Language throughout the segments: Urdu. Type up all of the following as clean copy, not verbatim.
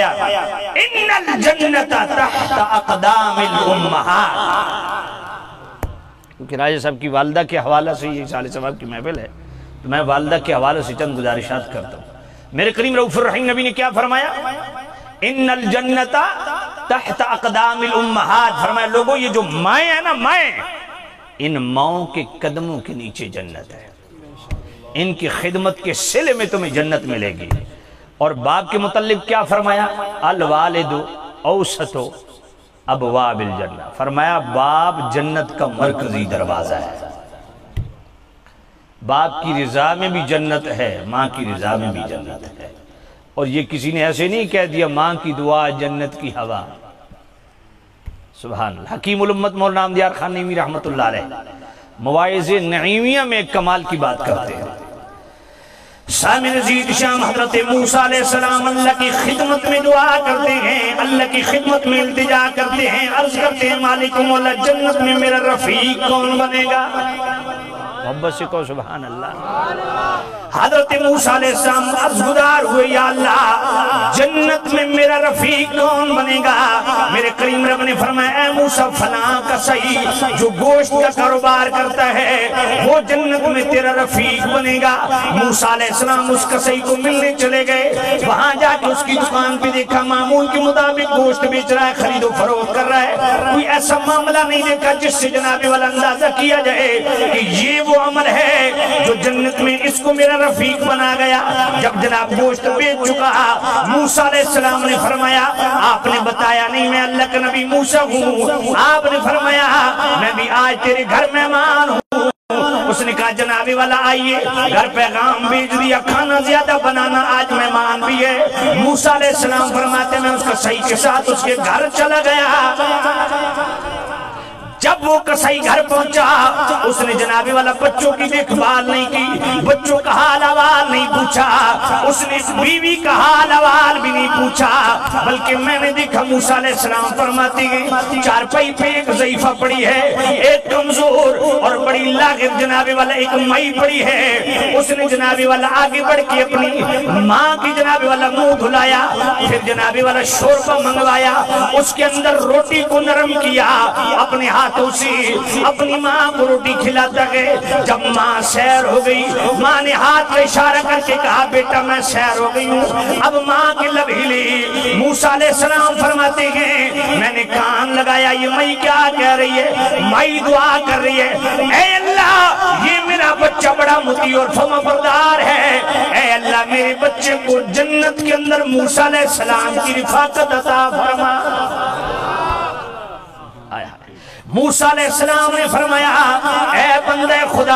ان الجنت تحت اقدام الامہات. کیونکہ راجہ صاحب کی والدہ کے حوالہ سے یہ سال ثواب کی محفل ہے تو میں والدہ کے حوالے سے چند گزارشات کرتا ہوں. میرے کریم رؤوف الرحیم نبی نے کیا فرمایا؟ ان الجنت تحت اقدام الامہات. فرمایا لوگوں یہ جو مائیں ہیں نا، مائیں، ان ماؤں کے قدموں کے نیچے جنت ہے. ان کی خدمت کے صلے میں تمہیں جنت ملے گی. اور باپ کے متعلق کیا فرمایا؟ الوالد اوسط ابواب الجنہ. فرمایا باپ جنت کا مرکزی دروازہ ہے. باپ کی رضا میں بھی جنت ہے، ماں کی رضا میں بھی جنت ہے. اور یہ کسی نے ایسے نہیں کہہ دیا ماں کی دعا جنت کی ہوا. سبحان اللہ. حکیم الامت مولانا احمد خان نعیمی رحمت اللہ علیہ مواعظ نعیمیہ میں ایک کمال کی بات کرتے ہیں. سامع نزید شام حضرت موسیٰ علیہ السلام اللہ کی خدمت میں دعا کرتے ہیں، اللہ کی خدمت میں التجا کرتے ہیں، عرض کرتے ہیں مالک مولا جنت میں میرا رفیق کون بنے گا؟ محبت سے کہو سبحان اللہ. حضرت موسیٰ علیہ السلام عرض گزار ہوئے یا اللہ جنت میں میرا رفیق کون بنے گا؟ میرے کریم رب نے فرمایا اے موسیٰ فلاں کسائی جو گوشت کا کاروبار کرتا ہے وہ جنت میں تیرا رفیق بنے گا. موسیٰ علیہ السلام اس کسائی کو ملنے چلے گئے. وہاں جا کے اس کی دکان پہ دیکھا معمول کے مطابق گوشت بیچ رہا ہے، خرید و فروخت کر رہا ہے. کوئی ایسا معاملہ نہیں دیکھا جس سے جناب والا اندازہ کیا جائے کہ یہ وہ عمل ہے جو جنت میں اس کو میرا رفیق بنا گیا. جب جناب گوشت بیچ چکا موسیٰ علیہ السلام نے فرمایا آپ نے بتایا نہیں میں اللہ کا نبی موسیٰ ہوں. آپ نے فرمایا میں بھی آج تیرے گھر مہمان ہوں. اس نے کہا جناب والا آئیے، گھر پیغام بھیج دیا کھانا زیادہ بنانا آج مہمان بھی ہے. موسیٰ علیہ السلام فرماتے میں اس کا صحیح کے ساتھ اس کے گھر چلا گیا. جب وہ کسائی گھر پہنچا اس نے جناب والا بچوں کی دیکھ بھال نہیں کی، بچوں کا حال احوال نہیں پوچھا، اس نے بیوی کا حال احوال بھی نہیں پوچھا. بلکہ میں نے دیکھا موسیٰ علیہ السلام فرماتے ہیں چارپائی پہ ایک ضعیفہ پڑی ہے، ایک کمزور اور بڑی لاغر جناب والا ایک مئی پڑی ہے. اس نے جناب والا آگے بڑھ کے اپنی ماں کی جناب والا منہ دھلایا، پھر جناب والا شوربہ منگوایا، اس کے اندر روٹی کو نرم کیا، اپنے ہاتھ اپنی ماں کو روٹی کھلاتا گئے. جب ماں سیر ہو گئی ماں نے ہاتھ کا اشارہ کر کے کہا بیٹا میں سیر ہو گئی ہوں. اب ماں کی لب ہلی. موسیٰ علیہ السلام فرماتے ہیں میں نے کان لگایا یہ مئی کیا کہہ رہی ہے؟ مئی دعا کر رہی ہے اے اللہ یہ میرا بچہ بڑا مطیع اور فرما بردار ہے، اے اللہ میرے بچے کو جنت کے اندر موسیٰ علیہ السلام کی رفاقت عطا فرما. موسیٰ علیہ السلام نے فرمایا اے بندہ خدا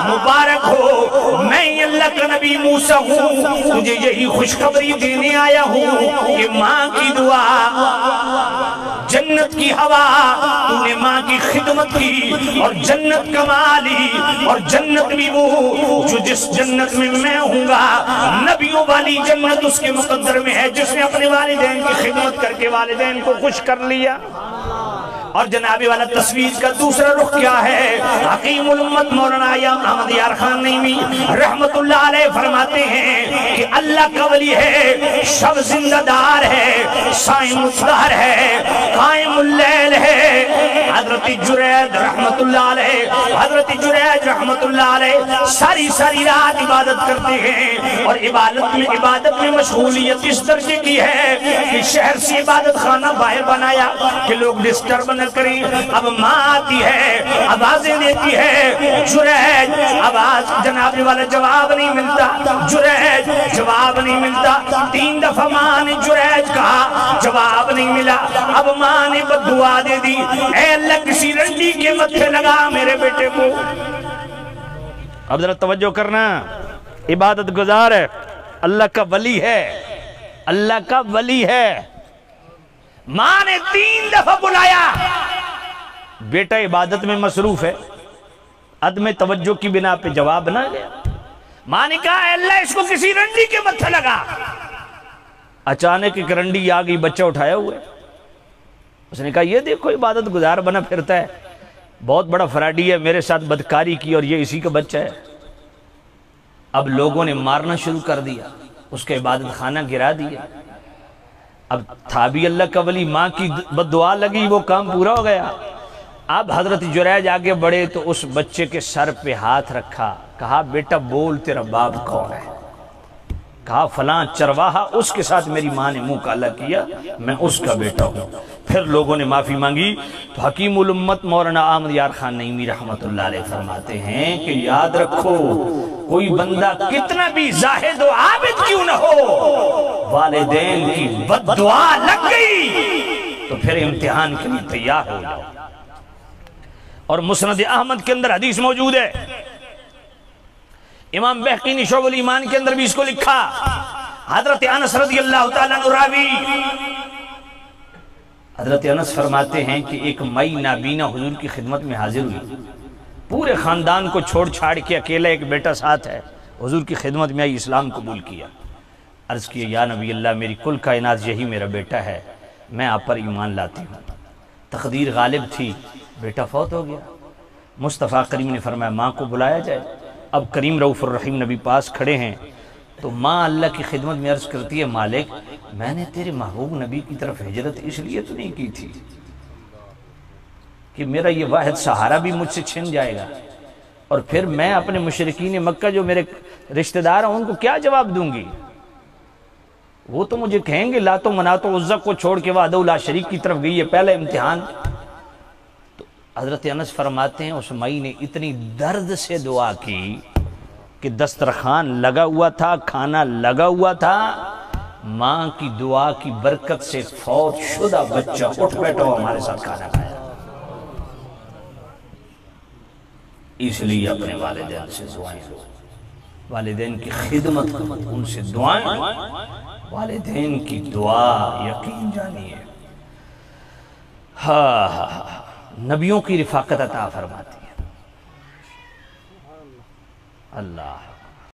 مبارک ہو میں اللہ کا نبی موسیٰ ہوں، تجھے یہی خوشخبری دینے آیا ہوں کہ ماں کی دعا جنت کی ہوا تو نے ماں کی خدمت کی اور جنت کمالی اور جنت بھی وہ جو جس جنت میں میں ہوں گا نبیوں والی جنت اس کے مقدر میں ہے جس نے اپنے والدین کی خدمت کر کے والدین کو خوش کر لیا. اور جناب والا تصویر کا دوسرا رخ کیا ہے؟ حکیم الامت مولانا احمد خان نعیمی رحمت اللہ علیہ فرماتے ہیں کہ اللہ کا ولی ہے، شب زندہ دار ہے، صائم الدہر ہے، قائم اللیل ہے. حضرت جرید رحمت اللہ علیہ، حضرت جرید رحمت اللہ علیہ ساری رات عبادت کرتے ہیں اور عبادت میں مشغولیت اس درجے کی ہے کہ شہر سے عبادت خانہ باہر بنایا کہ لوگ ڈسٹرب نہ کریں. اب ماں آتی ہے آوازیں دیتی ہے جریج، آواز جناب والا جواب نہیں ملتا، جریج جواب نہیں ملتا. 3 دفعہ ماں نے جریج کہا جواب نہیں ملا. اب ماں نے بددعا دے دی اے اللہ کسی رنڈی کے متھے لگا میرے بیٹے کو. اب ذرا توجہ کرنا، عبادت گزار ہے، اللہ کا ولی ہے، اللہ کا ولی ہے. ماں نے 3 دفعہ بلایا، بیٹا عبادت میں مصروف ہے، عدم توجہ کی بنا پہ جواب نہ گیا. ماں نے کہا اے اللہ اس کو کسی رنڈی کے متھے لگا. اچانک ایک رنڈی آ گئی بچہ اٹھایا ہوئے. اس نے کہا یہ دیکھو عبادت گزار بنا پھرتا ہے، بہت بڑا فراڈی ہے، میرے ساتھ بدکاری کی اور یہ اسی کا بچہ ہے. اب لوگوں نے مارنا شروع کر دیا، اس کے عبادت خانہ گرا دیا. اب تھا بھی اللہ کا ولی، ماں کی بد دعا لگی، وہ کام پورا ہو گیا۔ اب حضرت جریج آگے بڑھے تو اس بچے کے سر پہ ہاتھ رکھا، کہا بیٹا بول تیرا باپ کون ہے؟ کہا فلاں چرواہا، اس کے ساتھ میری ماں نے منہ کالا کیا، میں اس کا بیٹا ہوں۔ پھر لوگوں نے معافی مانگی تو حکیم الامت مولانا احمد یار خان نعیمی رحمت اللہ علیہ فرماتے ہیں کہ یاد رکھو کوئی بندہ کتنا بھی زاہد و عابد کیوں نہ ہو، والدین کی بد دعا لگ گئی تو پھر امتحان کے لیے تیار ہو جاؤ۔ اور مسند احمد کے اندر حدیث موجود ہے، امام بہقی نے شعب الایمان کے اندر بھی اس کو لکھا، حضرت انس رضی اللہ تعالیٰ عنہ راوی، حضرت انس فرماتے ہیں کہ ایک مئی نابینا حضور کی خدمت میں حاضر ہوئی، پورے خاندان کو چھوڑ چھاڑ کے اکیلا ایک بیٹا ساتھ ہے، حضور کی خدمت میں آئی، اسلام قبول کیا، عرض کیا یا نبی اللہ میری کل کائنات یہی میرا بیٹا ہے، میں آپ پر ایمان لاتی ہوں۔ تقدیر غالب تھی، بیٹا فوت ہو گیا۔ مصطفیٰ کریم نے فرمایا ماں کو بلایا جائے۔ اب کریم رؤوف الرحیم نبی پاس کھڑے ہیں تو ماں اللہ کی خدمت میں عرض کرتی ہے مالک میں نے تیرے محبوب نبی کی طرف ہجرت اس لیے تو نہیں کی تھی کہ میرا یہ واحد سہارا بھی مجھ سے چھن جائے گا، اور پھر میں اپنے مشرکین مکہ جو میرے رشتہ دار ہیں ان کو کیا جواب دوں گی؟ وہ تو مجھے کہیں گے لات و منات و عزا کو چھوڑ کے وحدہ لا شریک کی طرف گئی ہے، پہلا امتحان۔ تو حضرت انس فرماتے ہیں اس مائی نے اتنی درد سے دعا کی کہ دسترخوان لگا ہوا تھا، کھانا لگا ہوا تھا، ماں کی دعا کی برکت سے فوت شدہ بچہ اٹھ بیٹھا ہوا ہمارے ساتھ کھانا کھایا۔ اس لیے اپنے والدین سے دعائیں لو، والدین کی خدمت کرو، ان سے دعائیں لو، والدین کی دعا یقین جانیے نبیوں کی رفاقت عطا فرماتی ہے۔ اللہ